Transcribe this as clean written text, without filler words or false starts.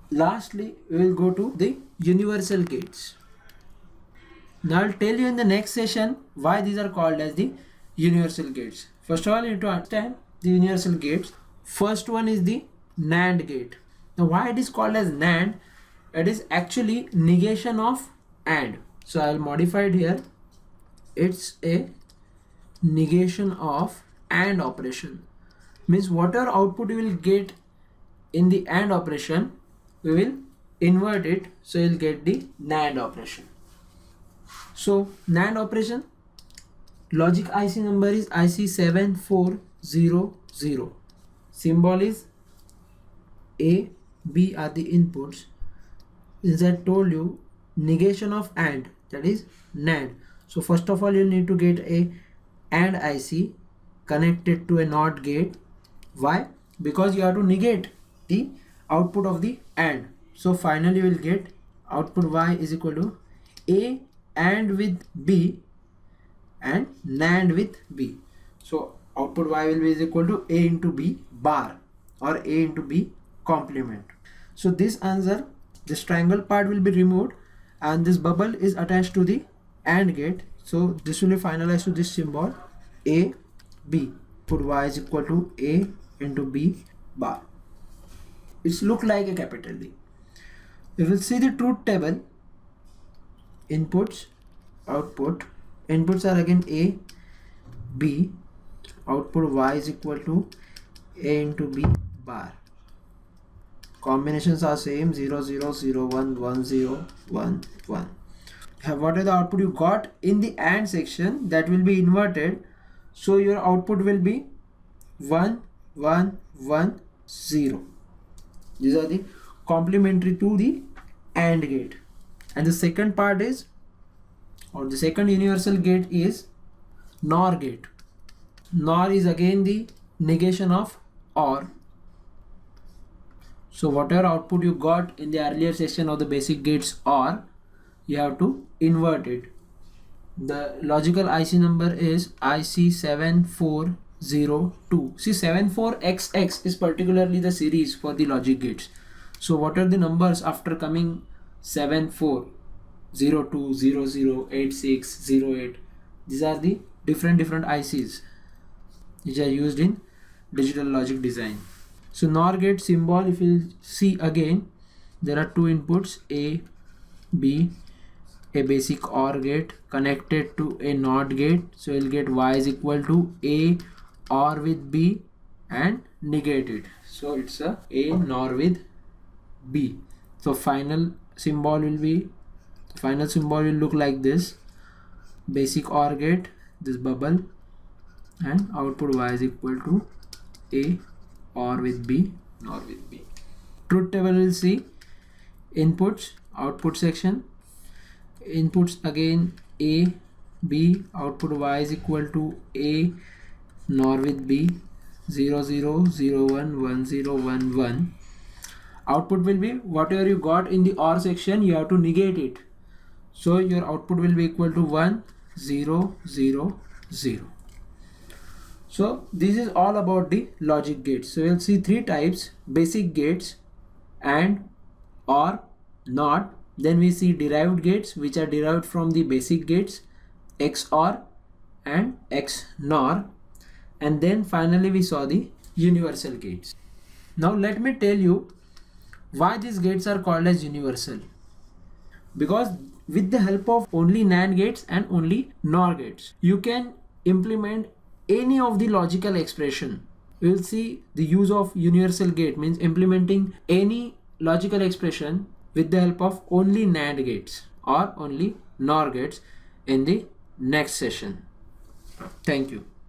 Lastly, we will go to the universal gates. Now I'll tell you in the next session why these are called as the universal gates. First of all, you need to understand the universal gates. First one is the NAND gate. Now why it is called as NAND? It is actually negation of AND. So I'll modify it here. It's a negation of AND operation. Means whatever output you will get in the AND operation, we will invert it, so you'll get the NAND operation. So NAND operation, logic IC number is IC7400. Symbol is A, B are the inputs. As I told you, negation of AND, that is NAND. So first of all, you need to get a AND IC connected to a NOT gate. Why? Because you have to negate the output of the AND. So finally you will get output Y is equal to A AND with B and NAND with B. So output Y will be is equal to A into B bar or A into B complement. So this answer, this triangle part will be removed and this bubble is attached to the AND gate. So this will be finalized to this symbol A B. Put Y is equal to A into B bar. It's look like a capital D. We will see the truth table. Inputs, output. Inputs are again A, B. Output Y is equal to A into B bar. Combinations are same 0 0 0 1 1 0 1 1. What is the output you got in the AND section, that will be inverted. So your output will be 1 1 1 0. These are the complementary to the AND gate. And the second part is, or the second universal gate is NOR gate. NOR is again the negation of OR. So whatever output you got in the earlier session of the basic gates OR, you have to invert it. The logical IC number is IC7402. See, 74XX is particularly the series for the logic gates. So what are the numbers after coming 7402, 00, 86, 08? These are the different ICs which are used in digital logic design. So NOR gate symbol, if you see again, there are two inputs A, B, a basic OR gate connected to a NOT gate. So you'll get Y is equal to A OR with B and negate it. So it's a NOR with B. So final symbol will look like this. Basic OR gate, this bubble, and output Y is equal to A OR with B, NOR with B. Truth table will see inputs, output section. Inputs again A, B, output Y is equal to A NOR with B, 0 0 0 1 1 0 1 1. Output will be whatever you got in the OR section, you have to negate it. So your output will be equal to 1 0 0 0. So this is all about the logic gates. So you'll see three types: basic gates, AND, OR, NOT. Then we see derived gates, which are derived from the basic gates, XOR and XNOR. And then finally we saw the universal gates. Now let me tell you why these gates are called as universal. Because with the help of only NAND gates and only NOR gates, you can implement any of the logical expression. We will see the use of universal gate, means implementing any logical expression with the help of only NAND gates or only NOR gates in the next session. Thank you.